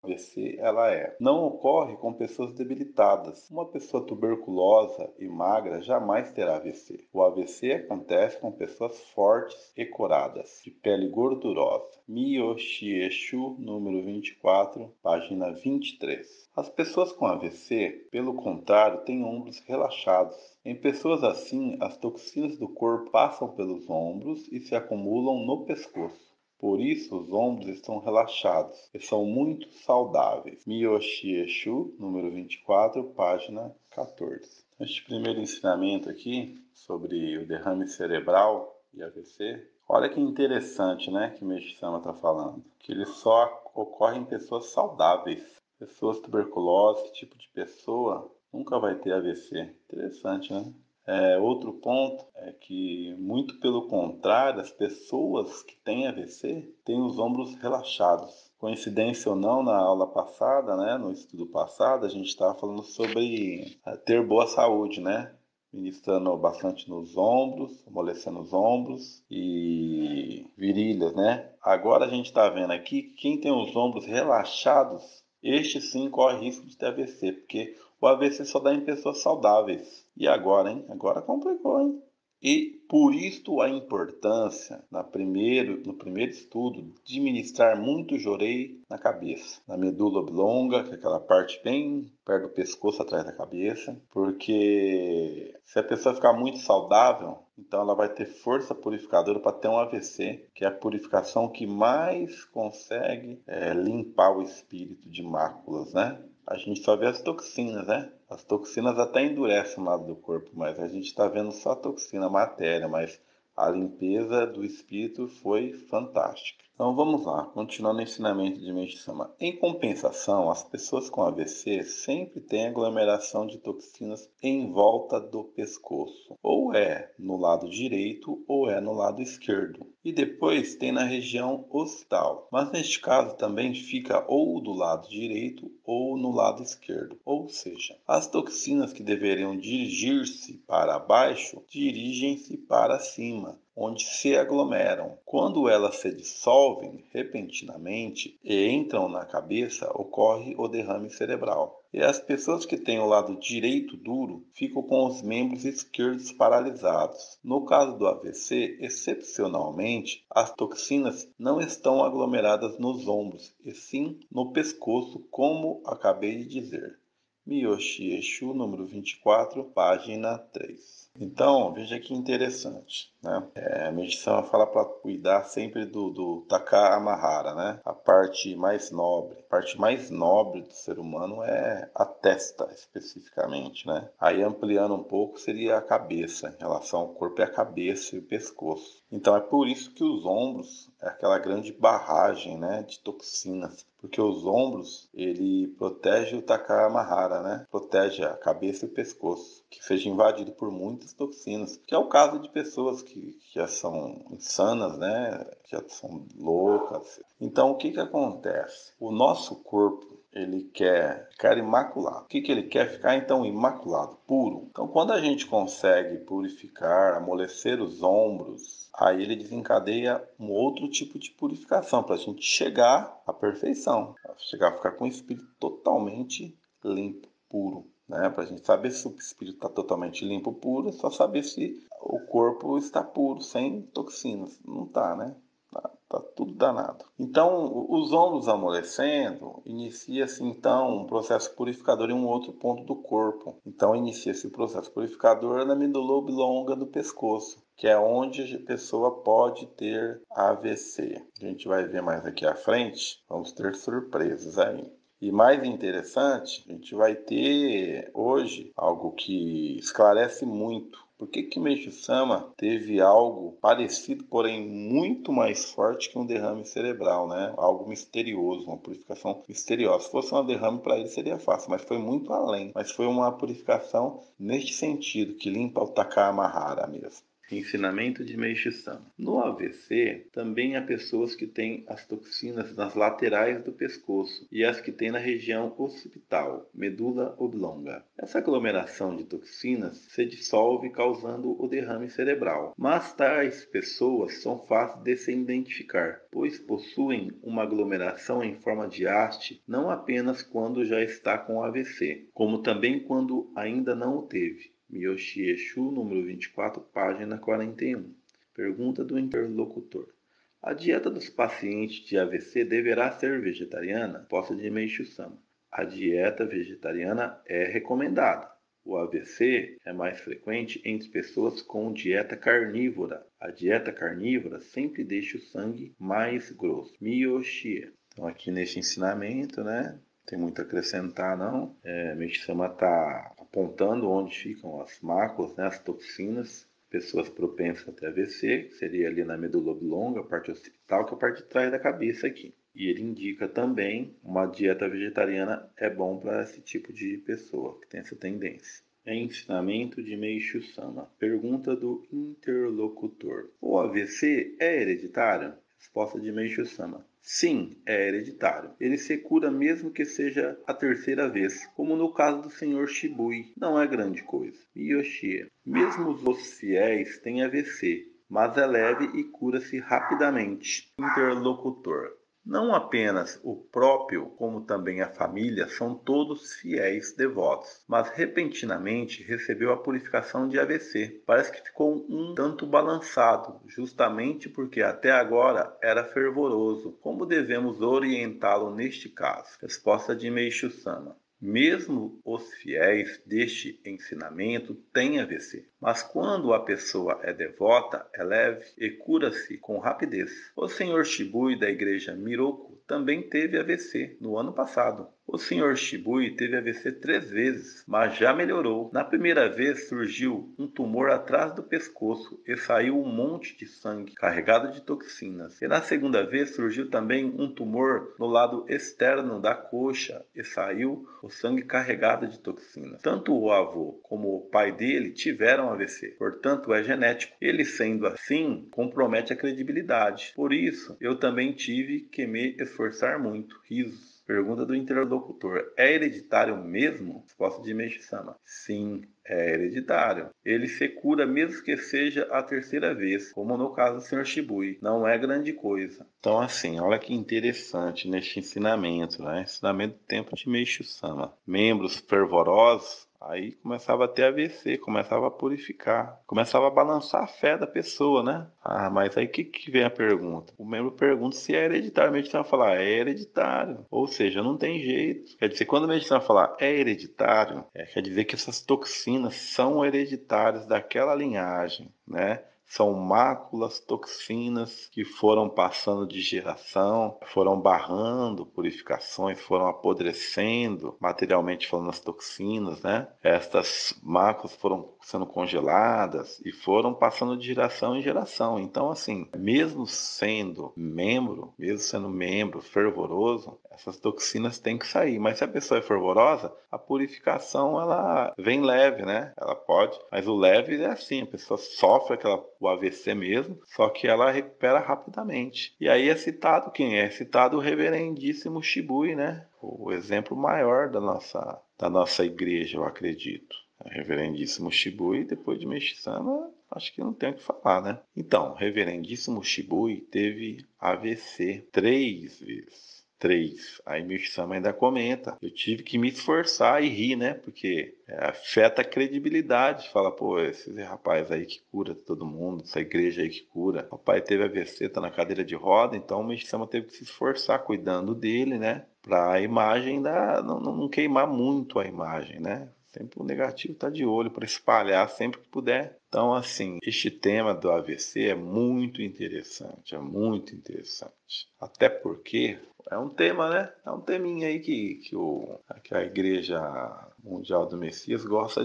AVC não ocorre com pessoas debilitadas. Uma pessoa tuberculosa e magra jamais terá AVC. O AVC acontece com pessoas fortes e coradas, de pele gordurosa. Miyoshi-Eshu, número 24, página 23. As pessoas com AVC, pelo contrário, têm ombros relaxados. Em pessoas assim, as toxinas do corpo passam pelos ombros e se acumulam no pescoço. Por isso, os ombros estão relaxados e são muito saudáveis. Miyoshi-Eshu, número 24, página 14. Este primeiro ensinamento aqui, sobre o derrame cerebral e AVC, olha que interessante, né, que Meixo Sama está falando. Que ele só ocorre em pessoas saudáveis. Pessoas tuberculosas, esse tipo de pessoa, nunca vai ter AVC. Interessante, né? Outro ponto é que, muito pelo contrário, as pessoas que têm AVC têm os ombros relaxados. Coincidência ou não, na aula passada, né, no estudo passado, a gente estava falando sobre ter boa saúde, né? Ministrando bastante nos ombros, amolecendo os ombros e virilhas, né? Agora a gente está vendo aqui que quem tem os ombros relaxados, este sim corre risco de ter AVC, porque o AVC só dá em pessoas saudáveis. E agora, hein? Agora complicou, hein? E por isto a importância, no primeiro estudo, de ministrar muito jorei na cabeça, na medula oblonga, que é aquela parte bem perto do pescoço, atrás da cabeça, porque se a pessoa ficar muito saudável, então ela vai ter força purificadora para ter um AVC, que é a purificação que mais consegue limpar o espírito de máculas, né? A gente só vê as toxinas, né? As toxinas até endurecem o lado do corpo, mas a gente está vendo só a toxina, a matéria, mas a limpeza do espírito foi fantástica. Então vamos lá, continuando o ensinamento de Meixo Sama. Em compensação, as pessoas com AVC sempre têm aglomeração de toxinas em volta do pescoço. Ou é no lado direito ou é no lado esquerdo. E depois tem na região occipital. Mas neste caso também fica ou do lado direito ou no lado esquerdo. Ou seja, as toxinas que deveriam dirigir-se para baixo, dirigem-se para cima, onde se aglomeram. Quando elas se dissolvem repentinamente e entram na cabeça, ocorre o derrame cerebral. E as pessoas que têm o lado direito duro ficam com os membros esquerdos paralisados. No caso do AVC, excepcionalmente, as toxinas não estão aglomeradas nos ombros, e sim no pescoço, como acabei de dizer. Miyoshi-Eshu, número 24, página 3. Então, veja que interessante, né? A meditação fala para cuidar sempre do Taka Amahara, né? A parte mais nobre. A parte mais nobre do ser humano é a testa, especificamente, né? Aí, ampliando um pouco, seria a cabeça. Em relação ao corpo, é a cabeça e o pescoço. Então, é por isso que os ombros é aquela grande barragem, né, de toxinas. Porque os ombros, ele protege o Taka Amahara, né? Protege a cabeça e o pescoço, que seja invadido por muitas toxinas. Que é o caso de pessoas que já são insanas, né? Já são loucas. Então, o que acontece? O nosso corpo, ele quer ficar imaculado. O que ele quer? Ficar, então, imaculado, puro. Então, quando a gente consegue purificar, amolecer os ombros, aí ele desencadeia um outro tipo de purificação, para a gente chegar à perfeição. Chegar a ficar com o espírito totalmente limpo, puro. Né? Para a gente saber se o espírito está totalmente limpo, puro, é só saber se o corpo está puro, sem toxinas. Não está, né? Tá tudo danado. Então, os ombros amolecendo, inicia-se então um processo purificador em um outro ponto do corpo. Então, inicia-se o processo purificador na medula oblonga do pescoço, que é onde a pessoa pode ter AVC. A gente vai ver mais aqui à frente, vamos ter surpresas aí. E mais interessante, a gente vai ter hoje algo que esclarece muito. Por que Meixo Sama teve algo parecido, porém muito mais forte que um derrame cerebral, né? Algo misterioso, uma purificação misteriosa. Se fosse um derrame para ele seria fácil, mas foi muito além. Mas foi uma purificação neste sentido, que limpa o Taka Amahara mesmo. Ensinamento de Meishi Sama. No AVC, também há pessoas que têm as toxinas nas laterais do pescoço e as que têm na região occipital, medula oblonga. Essa aglomeração de toxinas se dissolve causando o derrame cerebral. Mas tais pessoas são fáceis de se identificar, pois possuem uma aglomeração em forma de haste não apenas quando já está com AVC, como também quando ainda não o teve. Miyoshi Eshu, número 24, página 41. Pergunta do interlocutor. A dieta dos pacientes de AVC deverá ser vegetariana? Resposta de Meishu Sama. A dieta vegetariana é recomendada. O AVC é mais frequente entre pessoas com dieta carnívora. A dieta carnívora sempre deixa o sangue mais grosso. Miyoshi. Então aqui neste ensinamento, né? Tem muito a acrescentar, não. Meishu Sama está apontando onde ficam as máculas, né, as toxinas, pessoas propensas a ter AVC, que seria ali na medula oblonga, a parte occipital, que é a parte de trás da cabeça aqui. E ele indica também uma dieta vegetariana é bom para esse tipo de pessoa que tem essa tendência. Ensinamento de Meishu Sama. Pergunta do interlocutor. O AVC é hereditário? Resposta de Meishu Sama. Sim, é hereditário. Ele se cura mesmo que seja a terceira vez, como no caso do Sr. Shibui. Não é grande coisa. Miyoshi. Mesmo os fiéis têm AVC, mas é leve e cura-se rapidamente. Interlocutor. Não apenas o próprio, como também a família, são todos fiéis devotos, mas repentinamente recebeu a purificação de AVC. Parece que ficou um tanto balançado, justamente porque até agora era fervoroso. Como devemos orientá-lo neste caso? Resposta de Meishu Sama. Mesmo os fiéis deste ensinamento têm AVC, mas quando a pessoa é devota, é leve e cura-se com rapidez. O Sr. Shibui da igreja Miroku também teve AVC no ano passado. O Sr. Shibui teve AVC 3 vezes, mas já melhorou. Na primeira vez surgiu um tumor atrás do pescoço e saiu um monte de sangue carregado de toxinas. E na segunda vez surgiu também um tumor no lado externo da coxa e saiu o sangue carregado de toxinas. Tanto o avô como o pai dele tiveram AVC, portanto é genético. Ele sendo assim, compromete a credibilidade. Por isso, eu também tive que me esforçar muito. Risos. Pergunta do interlocutor. É hereditário mesmo? Resposta de Meishu Sama. Sim, é hereditário. Ele se cura mesmo que seja a terceira vez, como no caso do Sr. Shibui. Não é grande coisa. Então, assim, olha que interessante neste ensinamento, né? Ensinamento do tempo de Meishu Sama. Membros fervorosos, aí começava a ter AVC, começava a purificar, começava a balançar a fé da pessoa, né? Ah, mas aí que vem a pergunta? O membro pergunta se é hereditário. O medicina vai falar, é hereditário. Ou seja, não tem jeito. Quer dizer, quando o medicina falar é hereditário, quer dizer que essas toxinas são hereditárias daquela linhagem, né? São máculas, toxinas que foram passando de geração, foram barrando purificações, foram apodrecendo, materialmente falando, as toxinas, né? Estas máculas foram sendo congeladas e foram passando de geração em geração. Então, assim, mesmo sendo membro fervoroso, essas toxinas têm que sair. Mas se a pessoa é fervorosa, a purificação ela vem leve, né? Ela pode, mas o leve é assim, a pessoa sofre o AVC mesmo, só que ela recupera rapidamente. E aí é citado quem é? É citado o reverendíssimo Shibui, né? O exemplo maior da nossa igreja, eu acredito. O reverendíssimo Shibui, depois de Meishu Sama, acho que não tem o que falar, né? Então, o reverendíssimo Shibui teve AVC 3 vezes. 3. Aí Meishu Sama ainda comenta. Eu tive que me esforçar e rir, né? Porque afeta a credibilidade. Fala, pô, esse rapaz aí que cura todo mundo, essa igreja aí que cura. O pai teve AVC, tá na cadeira de roda, então o Meishu Sama teve que se esforçar cuidando dele, né? Para a imagem não queimar muito a imagem, né? Sempre o negativo tá de olho para espalhar sempre que puder. Então, assim, este tema do AVC é muito interessante, é muito interessante. Até porque é um tema, né? É um teminha aí que a Igreja Mundial do Messias gosta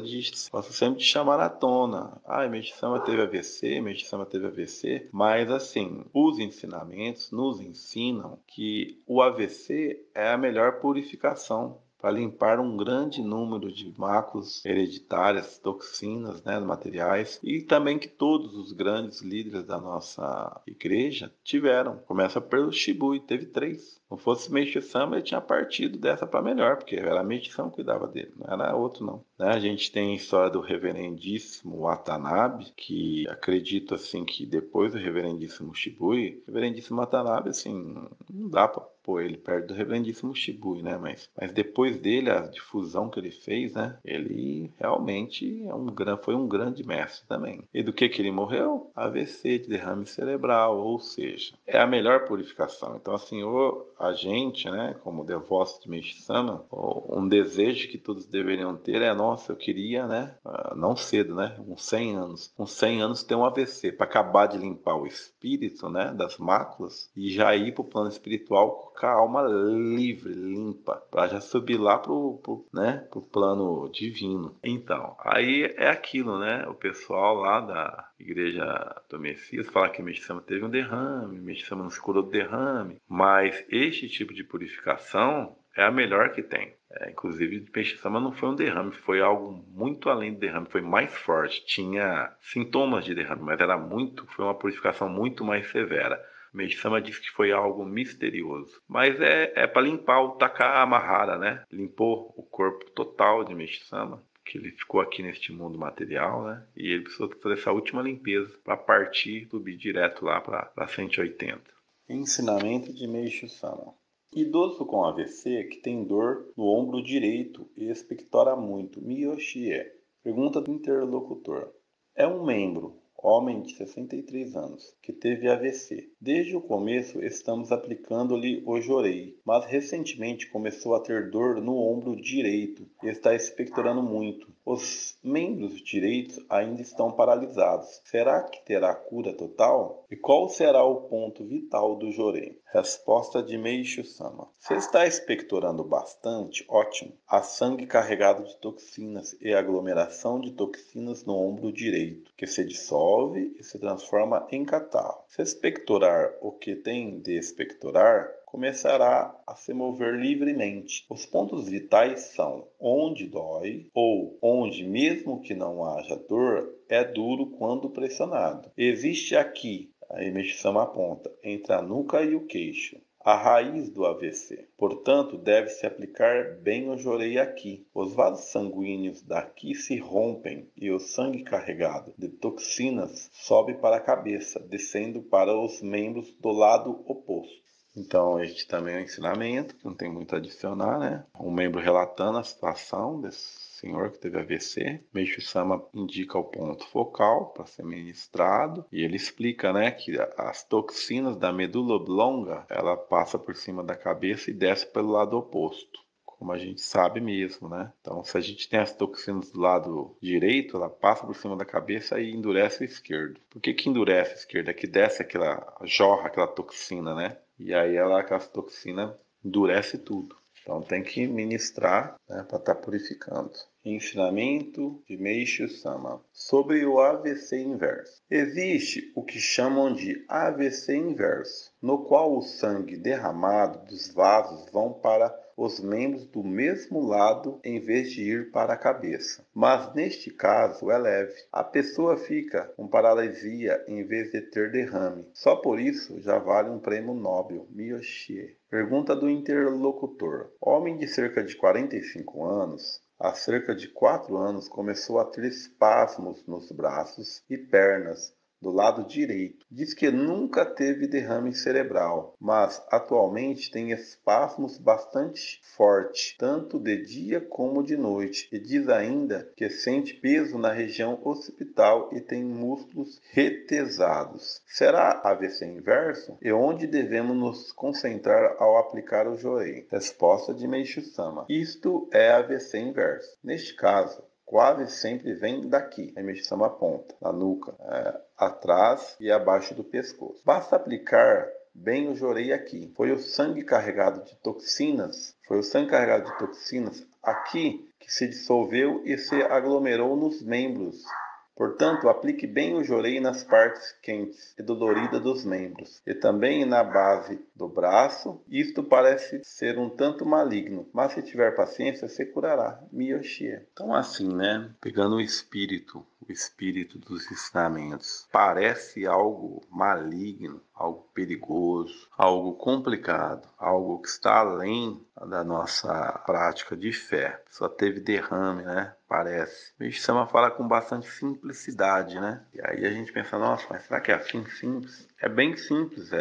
sempre de chamar à tona. Ah, Meishu Sama teve AVC, Meishu Sama teve AVC. Mas, assim, os ensinamentos nos ensinam que o AVC é a melhor purificação para limpar um grande número de máculas hereditárias, toxinas, né, materiais, e também que todos os grandes líderes da nossa igreja tiveram. Começa pelo Shibui, teve 3. Se não fosse Meixo Sama, ele tinha partido dessa para melhor, porque era a Meixo Sama que cuidava dele, não era outro não. Né? A gente tem a história do reverendíssimo Watanabe, que acredito assim que depois do reverendíssimo Shibui, o reverendíssimo Watanabe, assim, não dá para pôr ele perto do reverendíssimo Shibui, né? Mas depois dele, a difusão que ele fez, né? Ele realmente foi um grande mestre também. E do que ele morreu? AVC, de derrame cerebral, ou seja, é a melhor purificação. Então, assim, a gente, né, como devoto de Meixo Sama, um desejo que todos deveriam ter é, nossa, eu queria, né, não cedo, né, uns 100 anos. Com 100 anos ter um AVC, para acabar de limpar o espírito, né, das máculas, e já ir para o plano espiritual com a alma livre, limpa, para já subir lá pro plano divino. Então, aí é aquilo, né, o pessoal lá da Igreja do Messias fala que Meixo Sama teve um derrame, Meixo Sama não se curou do derrame, mas este tipo de purificação é a melhor que tem. Inclusive, Meixo Sama não foi um derrame, foi algo muito além do derrame, foi mais forte, tinha sintomas de derrame, mas foi uma purificação muito mais severa. Meixo Sama disse que foi algo misterioso, mas é para limpar o Taka Amahara, né? Limpou o corpo total de Meixo Sama, que ele ficou aqui neste mundo material, né? E ele precisou fazer essa última limpeza para partir, subir direto lá para 180. Ensinamento de Meixo Sama. Idoso com AVC que tem dor no ombro direito e expectora muito. Miyoshie. Pergunta do interlocutor. É um membro, homem de 63 anos, que teve AVC. Desde o começo estamos aplicando-lhe o jorei, mas recentemente começou a ter dor no ombro direito e está expectorando muito. Os membros direitos ainda estão paralisados. Será que terá cura total? E qual será o ponto vital do jorei? Resposta de Meixo Sama. Se está expectorando bastante, ótimo. Há sangue carregado de toxinas e aglomeração de toxinas no ombro direito, que se dissolve e se transforma em catarro. Se expectorar o que tem de expectorar, começará a se mover livremente. Os pontos vitais são onde dói ou onde, mesmo que não haja dor, é duro quando pressionado. Existe aqui, a Meixo Sama aponta, entre a nuca e o queixo, a raiz do AVC. Portanto, deve-se aplicar bem o jorei aqui. Os vasos sanguíneos daqui se rompem e o sangue carregado de toxinas sobe para a cabeça, descendo para os membros do lado oposto. Então, este também é um ensinamento, que não tem muito a adicionar, né? Um membro relatando a situação desse senhor que teve AVC. Meixo Sama indica o ponto focal para ser ministrado e ele explica, né, que as toxinas da medula oblonga, ela passa por cima da cabeça e desce pelo lado oposto, como a gente sabe mesmo, né? Então, se a gente tem as toxinas do lado direito, ela passa por cima da cabeça e endurece o esquerdo. Por que endurece o esquerdo? É que desce jorra aquela toxina, né? E aí aquela toxina endurece tudo. Então tem que ministrar, né, para estar purificando. Ensinamento de Meixo Sama sobre o AVC inverso. Existe o que chamam de AVC inverso, no qual o sangue derramado dos vasos vão para os membros do mesmo lado em vez de ir para a cabeça. Mas neste caso é leve. A pessoa fica com paralisia em vez de ter derrame. Só por isso já vale um prêmio Nobel. Miyoshie. Pergunta do interlocutor. Homem de cerca de 45 anos, há cerca de 4 anos começou a ter espasmos nos braços e pernas do lado direito. Diz que nunca teve derrame cerebral, mas atualmente tem espasmos bastante fortes, tanto de dia como de noite, e diz ainda que sente peso na região occipital e tem músculos retesados. Será AVC inverso? E onde devemos nos concentrar ao aplicar o jorei? Resposta de Meixo Sama. Isto é AVC inverso. Neste caso, quase sempre vem daqui, a Meixo Sama aponta, na nuca, atrás e abaixo do pescoço. Basta aplicar bem o jorei aqui. Foi o sangue carregado de toxinas aqui que se dissolveu e se aglomerou nos membros Portanto, aplique bem o jorei nas partes quentes e doloridas dos membros, e também na base do braço. Isto parece ser um tanto maligno, mas se tiver paciência, se curará. Miyoshie. Então, assim, né? Pegando o espírito dos ensinamentos. Parece algo maligno, algo perigoso, algo complicado, algo que está além da nossa prática de fé. Só teve derrame, né? Parece. O Sama fala com bastante simplicidade, né? E aí a gente pensa, nossa, mas será que é assim simples? É bem simples,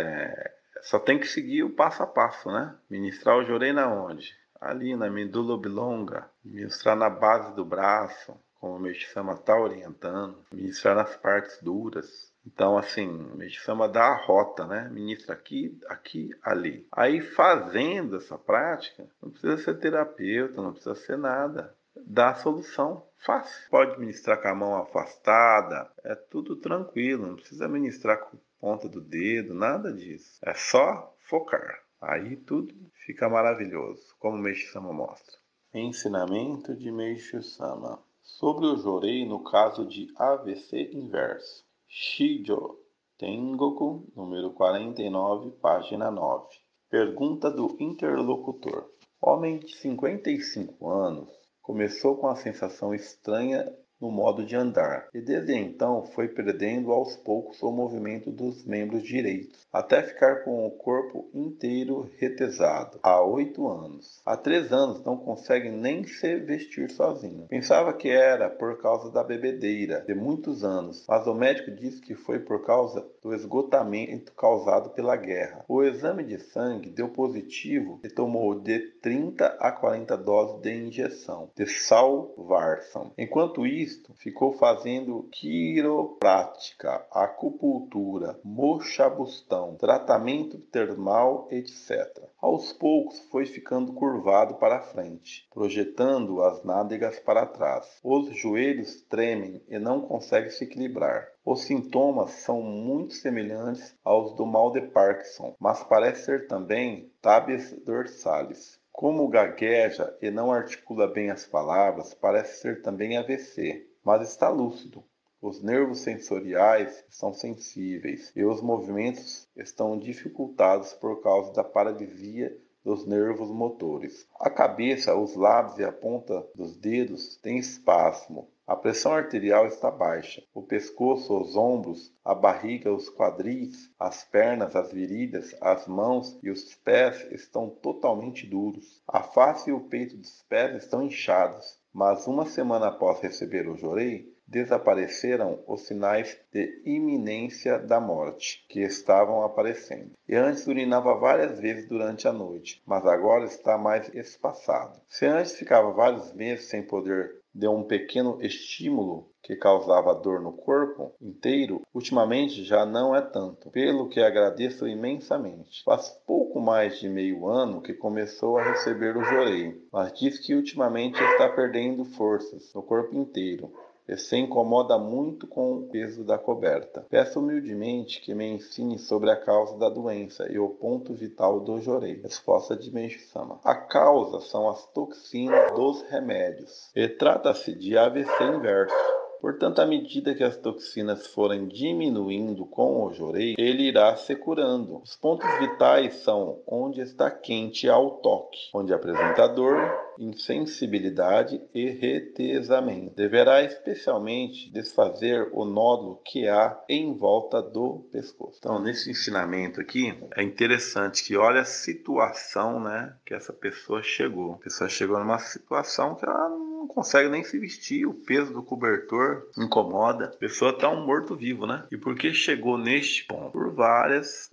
só tem que seguir o passo a passo, né? Ministrar o jorei na onde? Ali na medula oblonga, ministrar na base do braço, como o Mestre-sama está orientando, ministrar nas partes duras. Então, assim, o Mestre-sama dá a rota, né? Ministra aqui, aqui, ali. Aí, fazendo essa prática, não precisa ser terapeuta, não precisa ser nada. Dá a solução. Fácil. Pode ministrar com a mão afastada, é tudo tranquilo, não precisa ministrar com a ponta do dedo, nada disso. É só focar. Aí tudo fica maravilhoso, como o Mestre-sama mostra. Ensinamento de Meishu-sama sobre o jorei no caso de AVC inverso. Shijo Tengoku, número 49, página 9. Pergunta do interlocutor. Homem de 55 anos começou com a sensação estranha no modo de andar, e desde então foi perdendo aos poucos o movimento dos membros direitos, até ficar com o corpo inteiro retesado. Há 8 anos. Há 3 anos não consegue nem se vestir sozinho. Pensava que era por causa da bebedeira de muitos anos, mas o médico disse que foi por causa do esgotamento causado pela guerra. O exame de sangue deu positivo e tomou de 30 a 40 doses de injeção de salvarsan. Enquanto isto, ficou fazendo quiroprática, acupuntura, mochabustão, tratamento termal, etc. Aos poucos foi ficando curvado para frente, projetando as nádegas para trás. Os joelhos tremem e não consegue se equilibrar. Os sintomas são muito semelhantes aos do mal de Parkinson, mas parece ser também tábias dorsalis. Como gagueja e não articula bem as palavras, parece ser também AVC, mas está lúcido. Os nervos sensoriais estão sensíveis e os movimentos estão dificultados por causa da paralisia dos nervos motores. A cabeça, os lábios e a ponta dos dedos têm espasmo. A pressão arterial está baixa. O pescoço, os ombros, a barriga, os quadris, as pernas, as virilhas, as mãos e os pés estão totalmente duros. A face e o peito dos pés estão inchados. Mas uma semana após receber o jorei, desapareceram os sinais de iminência da morte que estavam aparecendo. E antes urinava várias vezes durante a noite, mas agora está mais espaçado. Se antes ficava vários meses sem poder de um pequeno estímulo que causava dor no corpo inteiro, ultimamente já não é tanto, pelo que agradeço imensamente. Faz pouco mais de meio ano que começou a receber o jorei, mas diz que ultimamente está perdendo forças no corpo inteiro e se incomoda muito com o peso da coberta. Peço humildemente que me ensine sobre a causa da doença e o ponto vital do jorei. Resposta de Meishu-sama. A causa são as toxinas dos remédios e trata-se de AVC inverso. Portanto, à medida que as toxinas forem diminuindo com o jorei, ele irá se curando. Os pontos vitais são onde está quente ao toque, onde apresenta dor, insensibilidade e retesamento. Deverá especialmente desfazer o nódulo que há em volta do pescoço. Então, nesse ensinamento aqui, é interessante que olha a situação, né, que essa pessoa chegou. A pessoa chegou numa situação que ela não consegue nem se vestir, o peso do cobertor incomoda. A pessoa está um morto-vivo, né? E por que chegou neste ponto? Por vários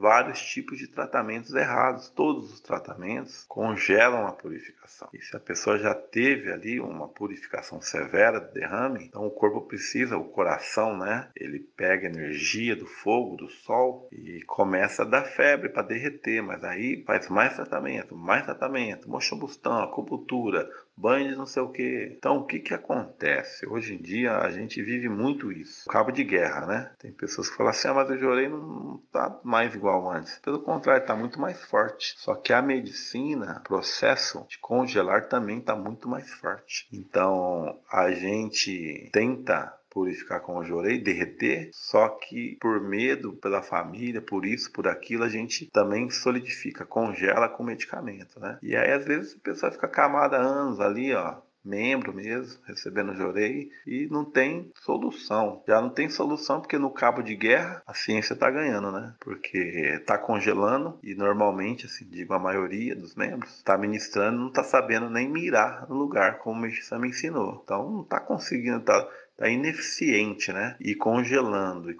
tipos de tratamentos errados. Todos os tratamentos congelam a purificação. E se a pessoa já teve ali uma purificação severa do derrame, então o corpo precisa, o coração, né? Ele pega energia do fogo, do sol e começa a dar febre para derreter, mas aí faz mais tratamento, mochobustão, acupuntura, banho de não sei o que. Então, o que acontece? Hoje em dia, a gente vive muito isso. Cabo de guerra, né? Tem pessoas que falam assim, mas o jorei não tá mais igual antes. Pelo contrário, está muito mais forte. Só que a medicina, o processo de congelar também está muito mais forte. Então, a gente tenta purificar com o jorei, derreter, só que por medo, pela família, por isso, por aquilo, a gente também solidifica, congela com medicamento, né? E aí, às vezes, a pessoa fica acamada há anos ali, ó, membro mesmo, recebendo jorei, e não tem solução. Já não tem solução porque no cabo de guerra a ciência está ganhando, né? Porque está congelando e normalmente, assim, digo a maioria dos membros, está ministrando, não está sabendo nem mirar no lugar, como o Meixo me ensinou. Então não está conseguindo, tá ineficiente, né? E congelando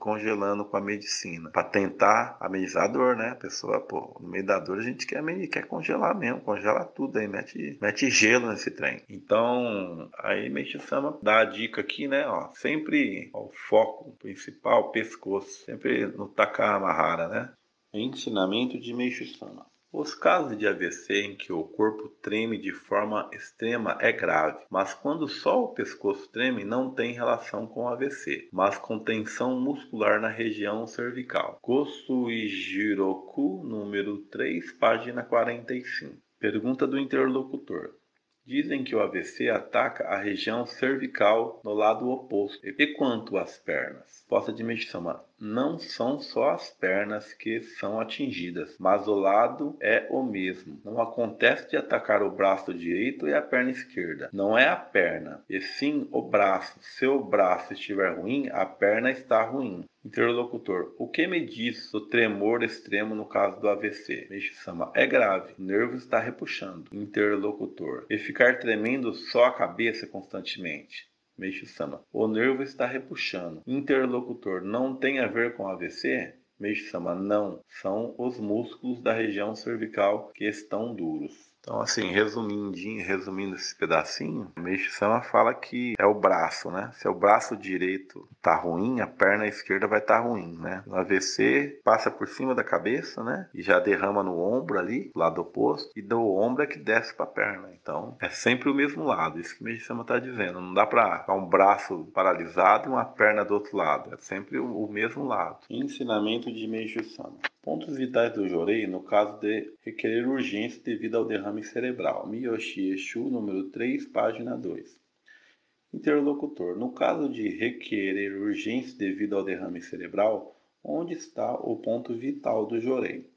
com a medicina. Para tentar amenizar a dor, né? A pessoa, pô, no meio da dor a gente quer congelar mesmo, congela tudo aí, mete gelo nesse trem. Então, aí Meixo Sama dá a dica aqui, né? Ó, sempre ó, o foco principal, pescoço, sempre no Takamahara, né? Ensinamento de Meixo Sama. Os casos de AVC em que o corpo treme de forma extrema é grave, mas quando só o pescoço treme não tem relação com AVC, mas com tensão muscular na região cervical. Kosu Jiroku, número 3, página 45. Pergunta do interlocutor. Dizem que o AVC ataca a região cervical no lado oposto. E quanto às pernas? Resposta de Meixo Sama: não são só as pernas que são atingidas, mas o lado é o mesmo. Não acontece de atacar o braço direito e a perna esquerda. Não é a perna, e sim o braço. Se o braço estiver ruim, a perna está ruim. Interlocutor: o que me diz do tremor extremo no caso do AVC? Meixo Sama: é grave, o nervo está repuxando. Interlocutor: e ficar tremendo só a cabeça constantemente? Meixo Sama: o nervo está repuxando. Interlocutor: não tem a ver com AVC? Meixo Sama: não, são os músculos da região cervical que estão duros. Então, assim, resumindo esse pedacinho, Meixo Sama fala que é o braço, né? Se o braço direito tá ruim, a perna esquerda vai estar ruim, né? O AVC passa por cima da cabeça, né? E já derrama no ombro ali, lado oposto, e do ombro é que desce para a perna. Então, é sempre o mesmo lado, isso que o Meixo Sama está dizendo. Não dá para ficar um braço paralisado e uma perna do outro lado, é sempre o mesmo lado. Ensinamento de Meixo Sama. Pontos vitais do jorei no caso de requerer urgência devido ao derrame cerebral. Miyoshi Eshu, número 3, página 2. Interlocutor: no caso de requerer urgência devido ao derrame cerebral, onde está o ponto vital do jorei?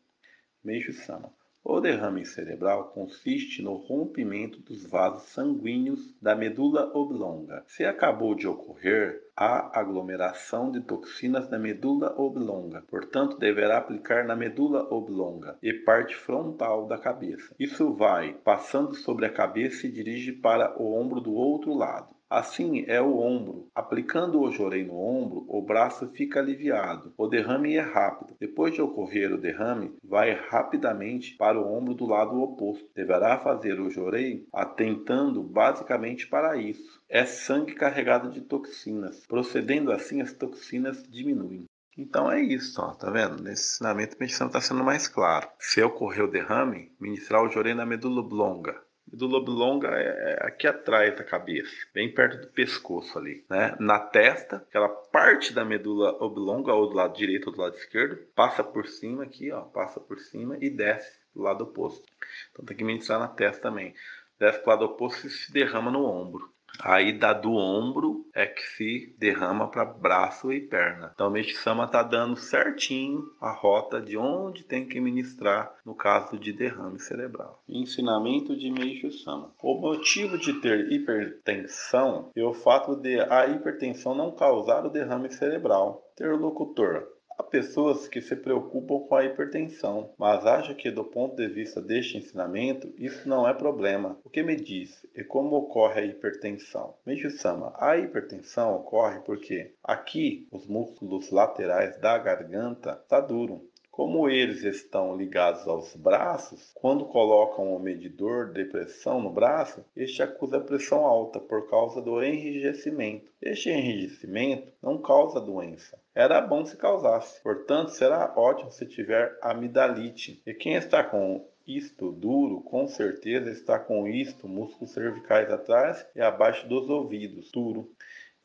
Meixo Sama: o derrame cerebral consiste no rompimento dos vasos sanguíneos da medula oblonga. Se acabou de ocorrer, há aglomeração de toxinas na medula oblonga, portanto deverá aplicar na medula oblonga e parte frontal da cabeça. Isso vai passando sobre a cabeça e dirige para o ombro do outro lado. Assim é o ombro. Aplicando o jorei no ombro, o braço fica aliviado. O derrame é rápido. Depois de ocorrer o derrame, vai rapidamente para o ombro do lado oposto. Deverá fazer o jorei atentando basicamente para isso. É sangue carregado de toxinas. Procedendo assim, as toxinas diminuem. Então é isso, ó, tá vendo? Nesse ensinamento a medicina está sendo mais claro. Se ocorrer o derrame, ministrar o jorei na medula oblonga. Medula oblonga é aqui atrás da cabeça, bem perto do pescoço ali, né? Na testa, aquela parte da medula oblonga, ou do lado direito ou do lado esquerdo, passa por cima aqui, ó, passa por cima e desce do lado oposto. Então tem que ministrar na testa também. Desce pro lado oposto e se derrama no ombro. Aí do ombro é que se derrama para braço e perna. Então o Meixo Sama está dando certinho a rota de onde tem que ministrar no caso de derrame cerebral. Ensinamento de Meixo Sama. O motivo de ter hipertensão é o fato de a hipertensão não causar o derrame cerebral. Interlocutor: há pessoas que se preocupam com a hipertensão, mas acham que do ponto de vista deste ensinamento, isso não é problema. O que me diz e como ocorre a hipertensão? Meixo Sama: a hipertensão ocorre porque aqui os músculos laterais da garganta estão duros. Como eles estão ligados aos braços, quando colocam o medidor de pressão no braço, este acusa pressão alta por causa do enrijecimento. Este enrijecimento não causa doença. Era bom se causasse. Portanto, será ótimo se tiver amidalite. E quem está com isto duro, com certeza está com isto músculos cervicais atrás e abaixo dos ouvidos, duro.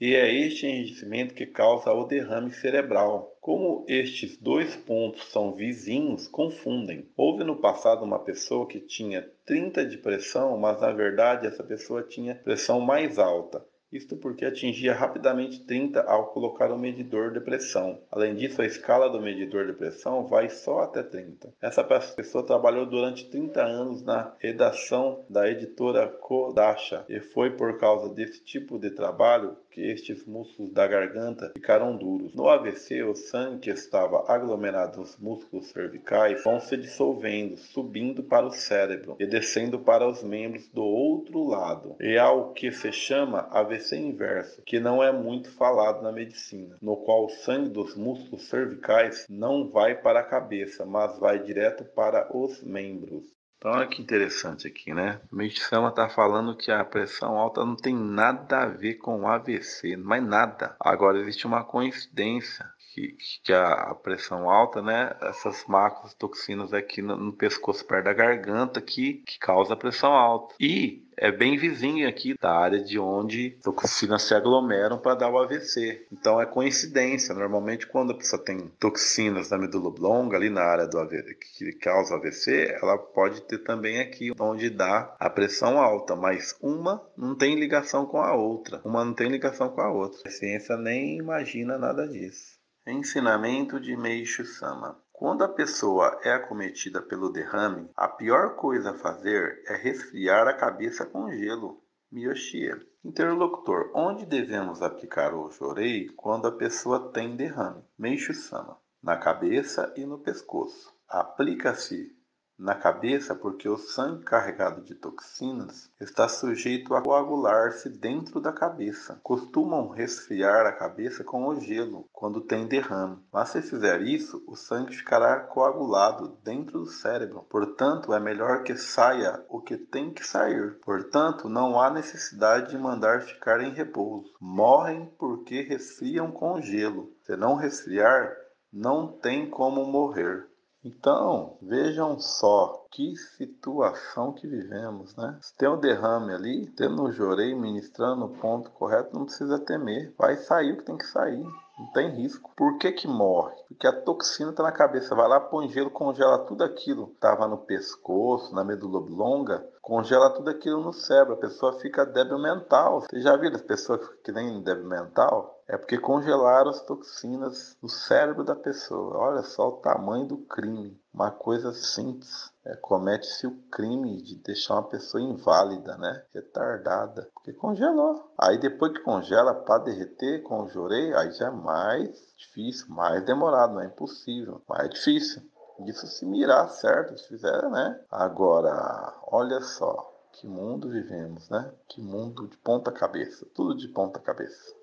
E é este enrijecimento que causa o derrame cerebral. Como estes dois pontos são vizinhos, confundem. Houve no passado uma pessoa que tinha 30 de pressão, mas na verdade essa pessoa tinha pressão mais alta. Isto porque atingia rapidamente 30 ao colocar o medidor de pressão. Além disso, a escala do medidor de pressão vai só até 30. Essa pessoa trabalhou durante 30 anos na redação da editora Kodansha e foi por causa desse tipo de trabalho que estes músculos da garganta ficaram duros. No AVC, o sangue que estava aglomerado nos músculos cervicais vão se dissolvendo, subindo para o cérebro e descendo para os membros do outro lado. E há o que se chama AVC inverso, que não é muito falado na medicina, no qual o sangue dos músculos cervicais não vai para a cabeça, mas vai direto para os membros. Então, olha que interessante aqui, né? A medicina está falando que a pressão alta não tem nada a ver com o AVC, mas nada. Agora, existe uma coincidência que a pressão alta, né? Essas macrotoxinas aqui no pescoço, perto da garganta, que causa a pressão alta. E é bem vizinho aqui da área de onde toxinas se aglomeram para dar o AVC. Então é coincidência. Normalmente, quando a pessoa tem toxinas na medula oblonga, ali na área do AVC, que causa AVC, ela pode ter também aqui onde dá a pressão alta, mas uma não tem ligação com a outra. Uma não tem ligação com a outra. A ciência nem imagina nada disso. Ensinamento de Meishu Sama. Quando a pessoa é acometida pelo derrame, a pior coisa a fazer é resfriar a cabeça com gelo. Miyoshia. Interlocutor. Onde devemos aplicar o jorei quando a pessoa tem derrame? Meishu Sama. Na cabeça e no pescoço. Aplica-se na cabeça porque o sangue carregado de toxinas está sujeito a coagular-se dentro da cabeça. Costumam resfriar a cabeça com o gelo quando tem derrame, mas se fizer isso, o sangue ficará coagulado dentro do cérebro. Portanto, é melhor que saia o que tem que sair. Portanto, não há necessidade de mandar ficar em repouso. Morrem porque resfriam com gelo. Se não resfriar, não tem como morrer. Então, vejam só que situação que vivemos, né? Se tem um derrame ali, tendo um jorei ministrando no ponto correto, não precisa temer. Vai sair o que tem que sair. Não tem risco. Por que que morre? Porque a toxina está na cabeça. Vai lá, põe gelo, congela tudo aquilo que estava no pescoço, na medula oblonga, congela tudo aquilo no cérebro. A pessoa fica débil mental. Você já viu as pessoas que nem débil mental? É porque congelaram as toxinas no cérebro da pessoa. Olha só o tamanho do crime. Uma coisa simples. Comete-se o crime de deixar uma pessoa inválida, né? Retardada. Porque congelou. Aí depois que congela para derreter com o jorei, aí já é mais difícil, mais demorado. Não é impossível, mas é difícil. Disso se mirar certo, se fizer, né? Agora, olha só. Que mundo vivemos, né? Que mundo de ponta cabeça. Tudo de ponta cabeça.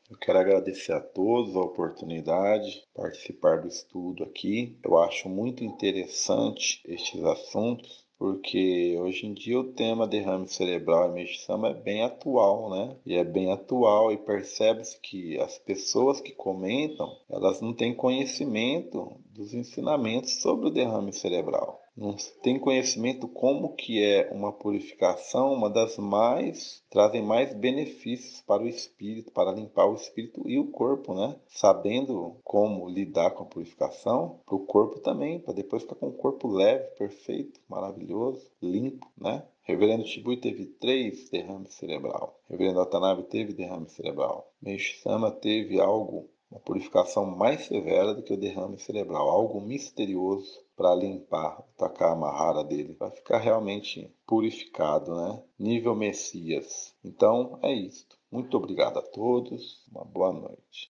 Eu quero agradecer a todos a oportunidade de participar do estudo aqui. Eu acho muito interessante estes assuntos, porque hoje em dia o tema derrame cerebral e meixa é bem atual, né? E é bem atual e percebe-se que as pessoas que comentam, elas não têm conhecimento dos ensinamentos sobre o derrame cerebral. Não tem conhecimento como que é uma purificação, uma das trazem mais benefícios para o espírito, para limpar o espírito e o corpo, né? Sabendo como lidar com a purificação, para o corpo também, para depois ficar com o corpo leve, perfeito, maravilhoso, limpo, né? Reverendo Shibui teve 3 derrames cerebral. Reverendo Watanabe teve derrame cerebral. Meishu Sama teve uma purificação mais severa do que o derrame cerebral, algo misterioso para limpar o Takamahara dele, para ficar realmente purificado, né? Nível Messias. Então é isto. Muito obrigado a todos. Uma boa noite.